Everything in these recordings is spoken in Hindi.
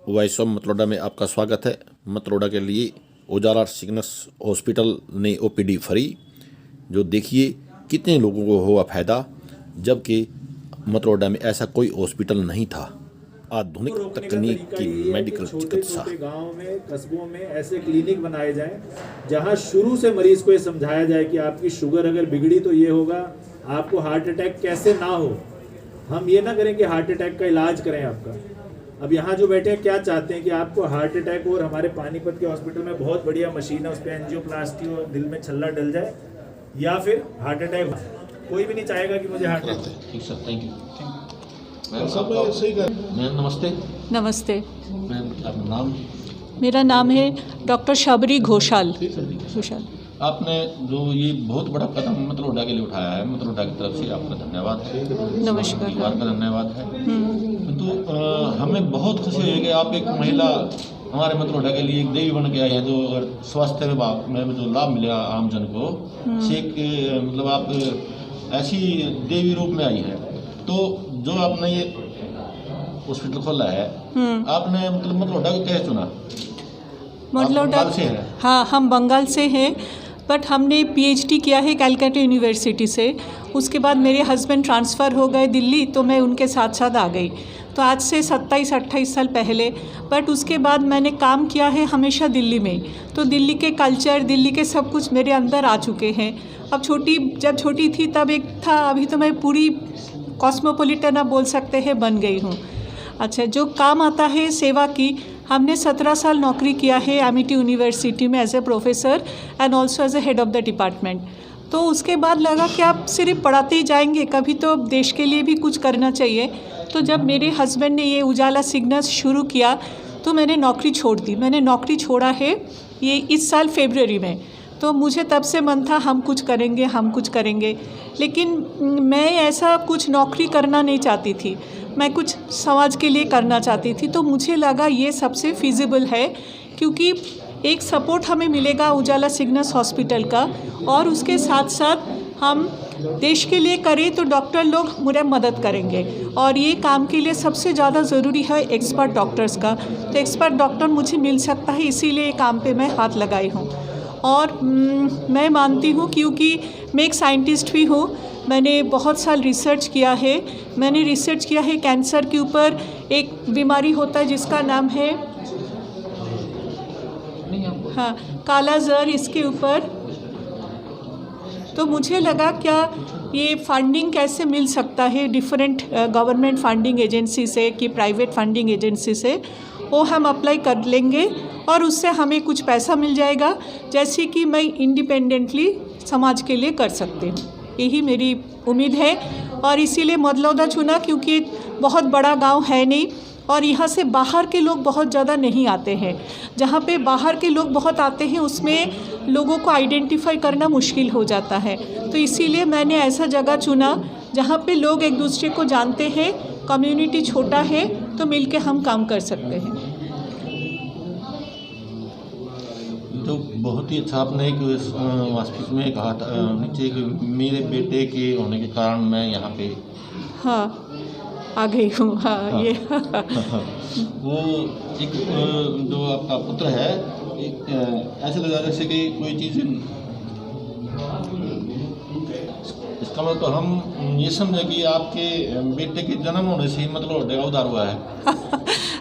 वॉइस ऑफ मतलोडा में आपका स्वागत है। मतलोडा के लिए उजाला सिग्नस हॉस्पिटल ने ओपीडी फ्री, जो देखिए कितने लोगों को हुआ फ़ायदा, जबकि मतलोडा में ऐसा कोई हॉस्पिटल नहीं था। आधुनिक तकनीक की मेडिकल चिकित्सा। गाँव में, कस्बों में ऐसे क्लिनिक बनाए जाएं जहां शुरू से मरीज को ये समझाया जाए कि आपकी शुगर अगर बिगड़ी तो ये होगा, आपको हार्ट अटैक कैसे ना हो। हम ये ना करें कि हार्ट अटैक का इलाज करें आपका। अब यहाँ जो बैठे हैं क्या चाहते हैं कि आपको हार्ट अटैक हो, और हमारे पानीपत के हॉस्पिटल में बहुत बढ़िया मशीन है, उस पर एंजियोप्लास्टी हो, दिल में छल्ला डल जाए, या फिर हार्ट अटैक। कोई भी नहीं चाहेगा कि मुझे हार्ट अटैक। ठीक सर, थैंक यू। मैम नमस्ते। नमस्ते। मैम आपका नाम? मेरा नाम है डॉक्टर शबरी घोषाल। आपने जो ये बहुत बड़ा कदम मतलोडा के लिए उठाया है, मतलोडा की तरफ से आपका धन्यवाद है। नमस्कार। परिवार का धन्यवाद है। तो हमें बहुत खुशी हुई कि आप एक महिला हमारे मतलोडा के लिए एक देवी बन के आई हैं, जो स्वास्थ्य विभाग में जो लाभ मिला आमजन को, से एक मतलब आप ऐसी देवी रूप में आई है। तो जो आपने ये हॉस्पिटल खोला है, आपने मतलब मतलोडा को कैसे चुना? मतलोडा से है? हाँ, हम बंगाल से हैं, बट हमने पीएचडी किया है कैलकाटा यूनिवर्सिटी से। उसके बाद मेरे हस्बैंड ट्रांसफ़र हो गए दिल्ली, तो मैं उनके साथ साथ आ गई। तो आज से 27-28 साल पहले। बट उसके बाद मैंने काम किया है हमेशा दिल्ली में, तो दिल्ली के कल्चर, दिल्ली के सब कुछ मेरे अंदर आ चुके हैं। अब जब छोटी थी तब एक था, अभी तो मैं पूरी कॉस्मोपॉलिटन आप बोल सकते हैं बन गई हूँ। अच्छा, जो काम आता है सेवा की, हमने 17 साल नौकरी किया है एमिटी यूनिवर्सिटी में as a professor and also as a head of the department. तो उसके बाद लगा कि आप सिर्फ पढ़ाते ही जाएंगे, कभी तो देश के लिए भी कुछ करना चाहिए। तो जब मेरे हस्बैंड ने ये उजाला सिग्नस शुरू किया तो मैंने नौकरी छोड़ दी। मैंने नौकरी छोड़ा है ये इस साल फरवरी में। तो मुझे तब से मन था हम कुछ करेंगे, हम कुछ करेंगे। लेकिन मैं ऐसा कुछ नौकरी करना नहीं चाहती थी, मैं कुछ समाज के लिए करना चाहती थी। तो मुझे लगा ये सबसे फिजिबल है, क्योंकि एक सपोर्ट हमें मिलेगा उजाला सिग्नस हॉस्पिटल का, और उसके साथ साथ हम देश के लिए करें तो डॉक्टर लोग मुझे मदद करेंगे। और ये काम के लिए सबसे ज़्यादा ज़रूरी है एक्सपर्ट डॉक्टर्स का। तो एक्सपर्ट डॉक्टर मुझे मिल सकता है, इसीलिए ये काम पे मैं हाथ लगाई हूँ। और मैं मानती हूँ, क्योंकि मैं एक साइंटिस्ट भी हूँ, मैंने बहुत साल रिसर्च किया है। मैंने रिसर्च किया है कैंसर के ऊपर। एक बीमारी होता है जिसका नाम है काला ज़र, इसके ऊपर। तो मुझे लगा क्या ये फंडिंग कैसे मिल सकता है डिफरेंट गवर्नमेंट फंडिंग एजेंसी से कि प्राइवेट फंडिंग एजेंसी से, वो हम अप्लाई कर लेंगे और उससे हमें कुछ पैसा मिल जाएगा, जैसे कि मैं इंडिपेंडेंटली समाज के लिए कर सकती हूँ। यही मेरी उम्मीद है, और इसीलिए मतलोडा चुना, क्योंकि बहुत बड़ा गांव है नहीं और यहाँ से बाहर के लोग बहुत ज़्यादा नहीं आते हैं। जहाँ पे बाहर के लोग बहुत आते हैं उसमें लोगों को आइडेंटिफाई करना मुश्किल हो जाता है। तो इसीलिए मैंने ऐसा जगह चुना जहाँ पे लोग एक दूसरे को जानते हैं, कम्युनिटी छोटा है, तो मिलके हम काम कर सकते हैं। तो बहुत ही अच्छा आपने एक वास्तविक में कहा था नीचे कि मेरे बेटे के होने के कारण मैं यहाँ पे आ गई हूँ। हाँ। ये वो एक जो आपका पुत्र है, ऐसे लगा जैसे कि कोई चीज़, इसका मतलब तो हम ये समझे कि आपके बेटे के जन्म होने से ही मतलब उद्धार हुआ है।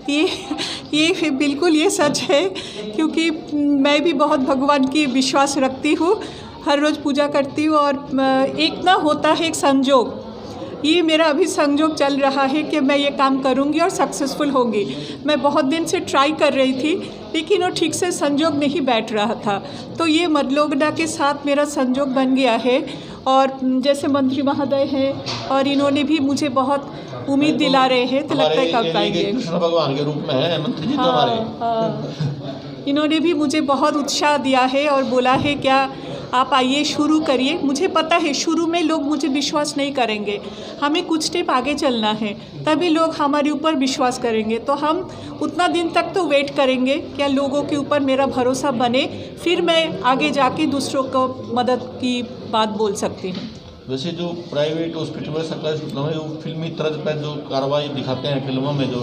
ये बिल्कुल ये सच है, क्योंकि मैं भी बहुत भगवान की विश्वास रखती हूँ, हर रोज़ पूजा करती हूँ। और एक ना होता है एक संजोग, ये मेरा अभी संजोग चल रहा है कि मैं ये काम करूँगी और सक्सेसफुल होंगी। मैं बहुत दिन से ट्राई कर रही थी, लेकिन वो ठीक से संजोग नहीं बैठ रहा था। तो ये मतलोडा के साथ मेरा संजोग बन गया है। और जैसे मंत्री महोदय हैं, और इन्होंने भी मुझे बहुत उम्मीद दिला रहे हैं, तो लगता है कर पाएंगे। कृष्ण भगवान के रूप में है मंत्री जी हमारे। इन्होंने भी मुझे बहुत उत्साह दिया है और बोला है क्या आप आइए, शुरू करिए। मुझे पता है शुरू में लोग मुझे विश्वास नहीं करेंगे, हमें कुछ स्टेप आगे चलना है, तभी लोग हमारे ऊपर विश्वास करेंगे। तो हम उतना दिन तक तो वेट करेंगे क्या लोगों के ऊपर मेरा भरोसा बने, फिर मैं आगे जाके दूसरों को मदद की बात बोल सकती हूँ। वैसे जो प्राइवेट हॉस्पिटल में, सरकारी हॉस्पिटलों में जो फिल्मी तर्ज पर जो कार्रवाई दिखाते हैं फिल्मों में, जो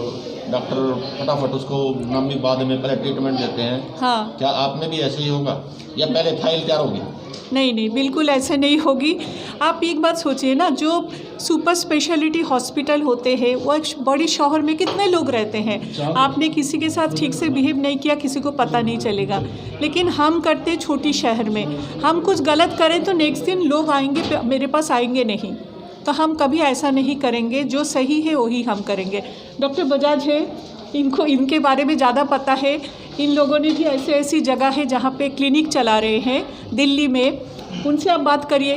डॉक्टर फटाफट उसको लंबी बाद में पहले ट्रीटमेंट देते हैं। हाँ। क्या आप में भी ऐसे ही होगा या पहले फाइल तैयार होगी? नहीं नहीं, बिल्कुल ऐसे नहीं होगी। आप एक बात सोचिए ना, जो सुपर स्पेशलिटी हॉस्पिटल होते हैं वो एक बड़ी शहर में कितने लोग रहते हैं। आपने किसी के साथ ठीक से बिहेव नहीं किया, किसी को पता नहीं चलेगा। लेकिन हम करते हैं छोटी शहर में, हम कुछ गलत करें तो नेक्स्ट दिन लोग आएंगे, मेरे पास आएंगे नहीं। तो हम कभी ऐसा नहीं करेंगे, जो सही है वही हम करेंगे। डॉक्टर बजाज है, इनको इनके बारे में ज़्यादा पता है। इन लोगों ने भी ऐसी जगह है जहाँ पे क्लिनिक चला रहे हैं दिल्ली में, उनसे आप बात करिए।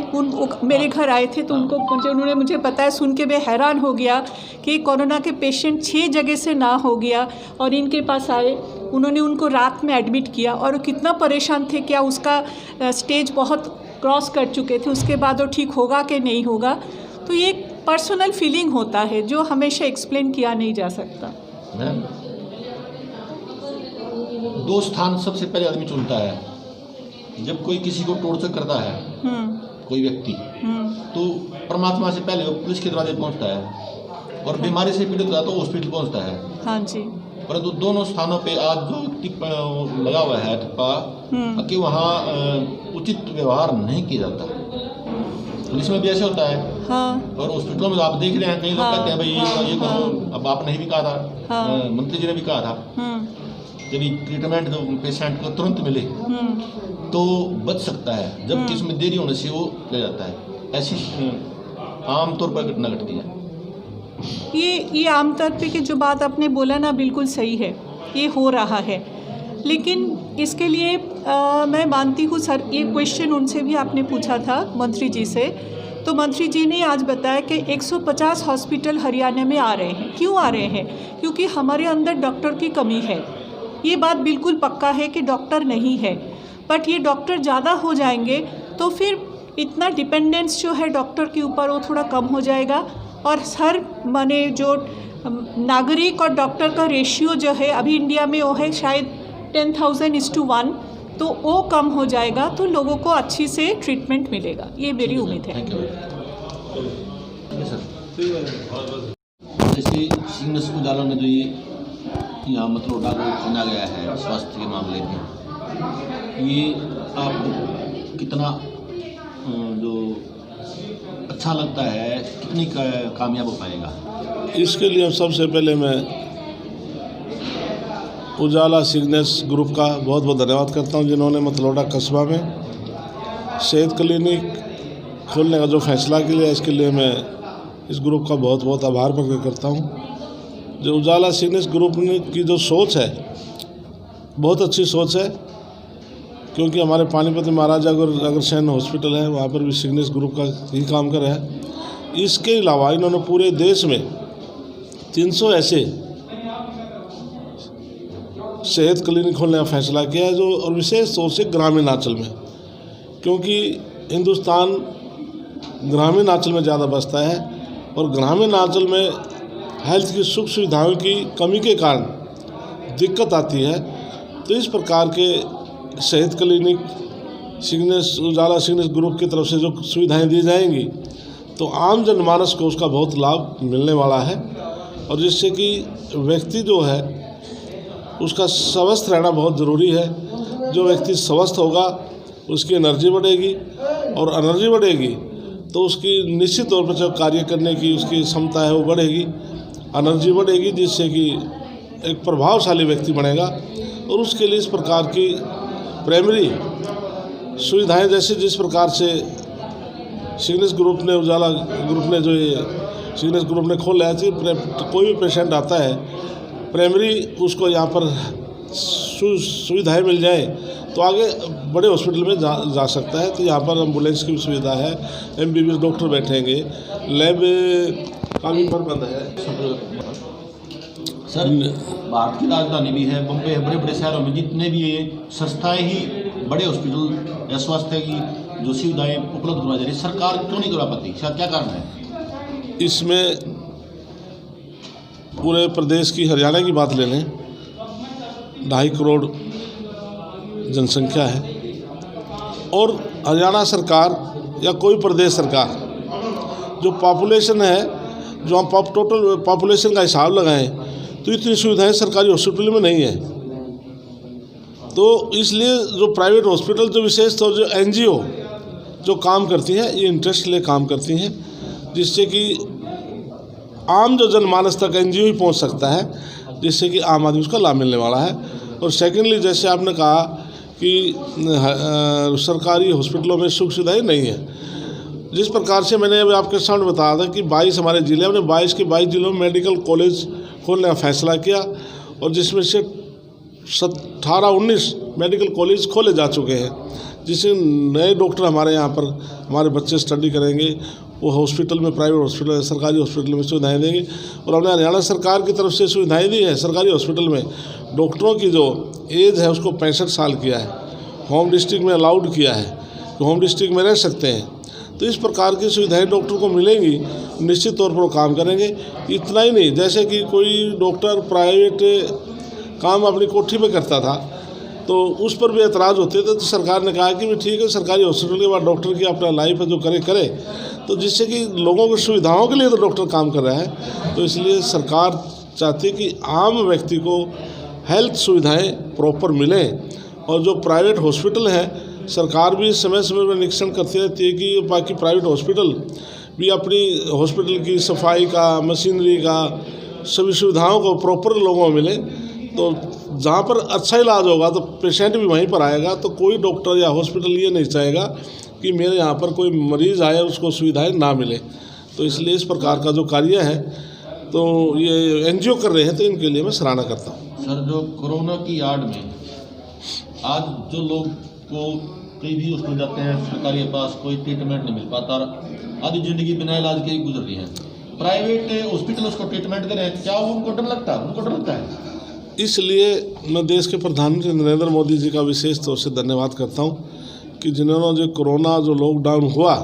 मेरे घर आए थे तो उन्होंने मुझे बताया, सुन के मैं हैरान हो गया कि कोरोना के पेशेंट 6 जगह से ना हो गया और इनके पास आए। उन्होंने उनको रात में एडमिट किया और कितना परेशान थे, क्या उसका स्टेज बहुत क्रॉस कर चुके थे, उसके बाद वो ठीक होगा कि नहीं होगा। तो ये एक पर्सनल फीलिंग होता है जो हमेशा एक्सप्लेन किया नहीं जा सकता। मैम, 2 स्थान सबसे पहले आदमी चुनता है। जब कोई किसी को टॉर्चर करता है, कोई व्यक्ति, तो परमात्मा से पहले वो पुलिस के दरवाजे पहुंचता है, और बीमारी से पीड़ित होता है तो हॉस्पिटल पहुंचता है। हाँ जी। परंतु दोनों स्थानों पे आज जो व्यक्ति लगा हुआ है ठप्पा, कि वहाँ उचित व्यवहार नहीं किया जाता। पुलिस में भी ऐसे होता है। हाँ। और हॉस्पिटलों में आप देख रहे हैं, कई लोग कहते हैं भाई ये करो। अब आपने भी कहा था, मंत्री जी ने भी कहा था, जब ट्रीटमेंट पेशेंट को तुरंत मिले तो बच सकता है, जबकि इसमें देरी होने से वो ले जाता है। ऐसी आमतौर पर घटना घटती है। ये आमतौर पे कि जो बात आपने बोला ना, बिल्कुल सही है, ये हो रहा है। लेकिन इसके लिए मैं मानती हूँ सर, ये क्वेश्चन उनसे भी आपने पूछा था मंत्री जी से, तो मंत्री जी ने आज बताया कि 150 हॉस्पिटल हरियाणा में आ रहे हैं। क्यों आ रहे हैं? क्योंकि हमारे अंदर डॉक्टर की कमी है। ये बात बिल्कुल पक्का है कि डॉक्टर नहीं है, बट ये डॉक्टर ज़्यादा हो जाएंगे तो फिर इतना डिपेंडेंस जो है डॉक्टर के ऊपर वो थोड़ा कम हो जाएगा, और हर माने जो नागरिक और डॉक्टर का रेशियो जो है अभी इंडिया में वो है शायद 10,000:1, तो वो कम हो जाएगा, तो लोगों को अच्छी से ट्रीटमेंट मिलेगा, ये मेरी उम्मीद है। Thank you. जैसे सिग्नस उजाला ने जो ये यहाँ मतरोडा को चुना गया है स्वास्थ्य के मामले में, ये आपको कितना जो अच्छा लगता है, कितनी कामयाब हो पाएगा? इसके लिए सबसे पहले मैं उजाला सिग्नेस ग्रुप का बहुत बहुत धन्यवाद करता हूं, जिन्होंने मतलोडा कस्बा में सेहत क्लिनिक खोलने का जो फैसला किया, इसके लिए मैं इस ग्रुप का बहुत बहुत आभार प्रकट करता हूं। जो उजाला सिग्नेस ग्रुप की जो सोच है, बहुत अच्छी सोच है, क्योंकि हमारे पानीपत में महाराजा अग्रसेन हॉस्पिटल है, वहाँ पर भी सिग्नेस ग्रुप का ही काम कर रहा है। इसके अलावा इन्होंने पूरे देश में 300 ऐसे सेहत क्लिनिक खोलने का फैसला किया है, जो और विशेष तौर से ग्रामीण अंचल में, क्योंकि हिंदुस्तान ग्रामीण अंचल में ज़्यादा बसता है और ग्रामीण अंचल में हेल्थ की सुख सुविधाओं की कमी के कारण दिक्कत आती है। तो इस प्रकार के सेहत क्लिनिक उजाला सिग्नेस ग्रुप की तरफ से जो सुविधाएं दी जाएंगी, तो आम जनमानस को उसका बहुत लाभ मिलने वाला है, और जिससे कि व्यक्ति जो है उसका स्वस्थ रहना बहुत ज़रूरी है। जो व्यक्ति स्वस्थ होगा उसकी एनर्जी बढ़ेगी, और एनर्जी बढ़ेगी तो उसकी निश्चित तौर पर जो कार्य करने की उसकी क्षमता है वो बढ़ेगी, एनर्जी बढ़ेगी, जिससे कि एक प्रभावशाली व्यक्ति बनेगा। और उसके लिए इस प्रकार की प्राइमरी सुविधाएं, जैसे जिस प्रकार से सिग्नेस ग्रुप ने उजाला ग्रुप ने जो ये सिग्नेस ग्रुप ने खोला है, कोई भी पेशेंट आता है प्राइमरी उसको यहाँ पर सुविधाएं मिल जाए तो आगे बड़े हॉस्पिटल में जा सकता है। तो यहाँ पर एम्बुलेंस की भी सुविधा है, MBBS डॉक्टर बैठेंगे, लैब का भी प्रबंध है। सर, भारत की राजधानी भी है बम्बई है, बड़े बड़े शहरों में जितने भी ये संस्थाएं ही बड़े हॉस्पिटल या स्वास्थ्य की जो सुविधाएं उपलब्ध करवा जा रही, सरकार क्यों नहीं करवा पाती? क्या कारण है इसमें? पूरे प्रदेश की हरियाणा की बात ले लें, 2.5 करोड़ जनसंख्या है, और हरियाणा सरकार या कोई प्रदेश सरकार जो पॉपुलेशन है, जो हम टोटल पॉपुलेशन का हिसाब लगाएं तो इतनी सुविधाएं सरकारी हॉस्पिटल में नहीं है। तो इसलिए जो प्राइवेट हॉस्पिटल जो विशेष तौर जो NGO जो काम करती हैं, ये इंटरेस्ट ले काम करती हैं, जिससे कि आम जो जनमानस तक NGO ही पहुंच सकता है, जिससे कि आम आदमी उसका लाभ मिलने वाला है। और सेकेंडली, जैसे आपने कहा कि सरकारी हॉस्पिटलों में सुख सुविधाएँ नहीं है, जिस प्रकार से मैंने अभी आपके सामने बताया था कि 22 हमारे ज़िले, हमने 22 के 22 जिलों में मेडिकल कॉलेज खोलने का फैसला किया, और जिसमें से 18-19 मेडिकल कॉलेज खोले जा चुके हैं, जिससे नए डॉक्टर हमारे यहाँ पर हमारे बच्चे स्टडी करेंगे, वो हॉस्पिटल में, प्राइवेट हॉस्पिटल, सरकारी हॉस्पिटल में सुविधाएं देंगे। और हमने हरियाणा सरकार की तरफ से सुविधाएं दी है। सरकारी हॉस्पिटल में डॉक्टरों की जो एज है उसको 65 साल किया है, होम डिस्ट्रिक्ट में अलाउड किया है, तो होम डिस्ट्रिक्ट में रह सकते हैं। तो इस प्रकार की सुविधाएं डॉक्टर को मिलेंगी, निश्चित तौर पर वो काम करेंगे। इतना ही नहीं, जैसे कि कोई डॉक्टर प्राइवेट काम अपनी कोठी में करता था, तो उस पर भी एतराज़ होते थे, तो सरकार ने कहा कि भी ठीक है, सरकारी हॉस्पिटल के बाद डॉक्टर की अपना लाइफ है जो करे, तो जिससे कि लोगों की सुविधाओं के लिए तो डॉक्टर काम कर रहा है। तो इसलिए सरकार चाहती है कि आम व्यक्ति को हेल्थ सुविधाएं प्रॉपर मिलें, और जो प्राइवेट हॉस्पिटल हैं, सरकार भी समय समय पर निरीक्षण करती रहती है कि बाकी प्राइवेट हॉस्पिटल भी अपनी हॉस्पिटल की सफाई का, मशीनरी का, सभी सुविधाओं को प्रॉपर लोगों को मिले। तो जहाँ पर अच्छा इलाज होगा तो पेशेंट भी वहीं पर आएगा। तो कोई डॉक्टर या हॉस्पिटल ये नहीं चाहेगा कि मेरे यहाँ पर कोई मरीज़ आए और उसको सुविधाएं ना मिले। तो इसलिए इस प्रकार का जो कार्य है तो ये NGO कर रहे हैं, तो इनके लिए मैं सराहना करता हूँ। सर, जो कोरोना की आड़ में आज जो लोग को कई भी हॉस्पिटल जाते हैं, सरकारी के पास कोई ट्रीटमेंट नहीं मिल पाता, आधी ज़िंदगी बिना इलाज के ही गुजर रही है। प्राइवेट हॉस्पिटल उसको ट्रीटमेंट दे रहे हैं, क्या उनको डर लगता है? उनको डर लगता है। इसलिए मैं देश के प्रधानमंत्री नरेंद्र मोदी जी का विशेष तौर से धन्यवाद करता हूँ कि जिन्होंने जो कोरोना जो लॉकडाउन हुआ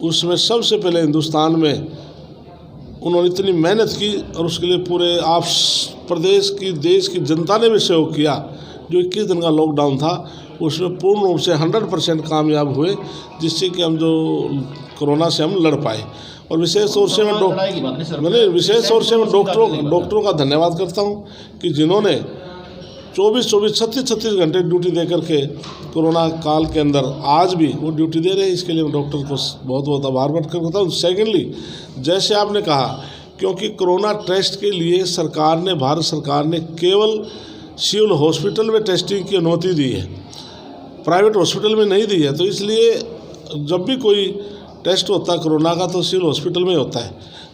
उसमें सबसे पहले हिंदुस्तान में उन्होंने इतनी मेहनत की, और उसके लिए पूरे आप प्रदेश की, देश की जनता ने भी सहयोग किया। जो 21 दिन का लॉकडाउन था उसमें पूर्ण रूप से 100% कामयाब हुए, जिससे कि हम जो कोरोना से हम लड़ पाए। और विशेष तौर से मैं डॉक्टरों का धन्यवाद करता हूं कि जिन्होंने 36 घंटे ड्यूटी दे करके कोरोना काल के अंदर आज भी वो ड्यूटी दे रहे हैं। इसके लिए मैं डॉक्टर को बहुत बहुत आभार व्यक्त करता हूँ। सेकेंडली, जैसे आपने कहा, क्योंकि कोरोना टेस्ट के लिए भारत सरकार ने केवल सिविल हॉस्पिटल में टेस्टिंग की अनुमति दी है, प्राइवेट हॉस्पिटल में नहीं दी है। तो इसलिए जब भी कोई टेस्ट होता है कोरोना का तो सिविल हॉस्पिटल में होता है।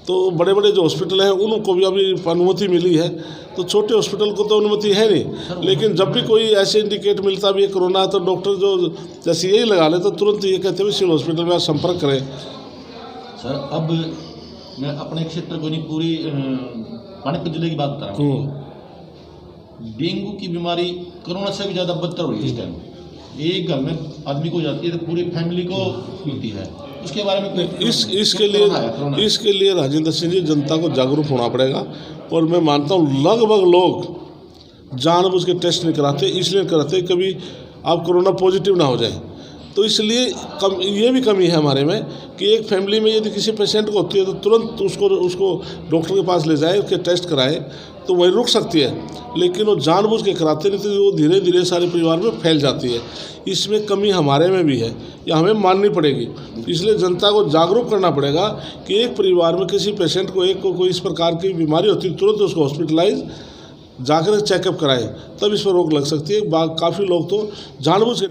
तो बड़े बड़े जो हॉस्पिटल हैं उनको भी अभी अनुमति मिली है, तो छोटे हॉस्पिटल को तो अनुमति है नहीं। लेकिन जब भी कोई ऐसे इंडिकेट मिलता भी है कोरोना, तो डॉक्टर जो जैसे यही लगा ले तो तुरंत ये कहते हैं सिविल हॉस्पिटल में संपर्क करें। सर, अब मैं अपने क्षेत्र को नहीं, पूरी पानीपत जिले की बात कर रहा हूँ। डेंगू की बीमारी कोरोना से भी ज़्यादा बदतर हो रही है इस टाइम। एक घर में आदमी को जाती है तो पूरी फैमिली को होती है। उसके बारे में इसके लिए राजेंद्र सिंह जी, जनता को जागरूक होना पड़ेगा। और मैं मानता हूँ लगभग लोग जानबूझ के टेस्ट नहीं कराते, इसलिए कराते कभी आप कोरोना पॉजिटिव ना हो जाए। तो इसलिए ये भी कमी है हमारे में कि एक फैमिली में यदि किसी पेशेंट को होती है तो तुरंत उसको डॉक्टर के पास ले जाए, उसके टेस्ट कराए तो वही रुक सकती है। लेकिन वो जानबूझ के कराते नहीं तो वो धीरे धीरे सारे परिवार में फैल जाती है। इसमें कमी हमारे में भी है, या हमें माननी पड़ेगी। इसलिए जनता को जागरूक करना पड़ेगा कि एक परिवार में किसी पेशेंट को कोई इस प्रकार की बीमारी होती है, तुरंत उसको हॉस्पिटलाइज जाकर चेकअप कराएं, तब इस पर रोक लग सकती है। काफ़ी लोग तो जानबूझ के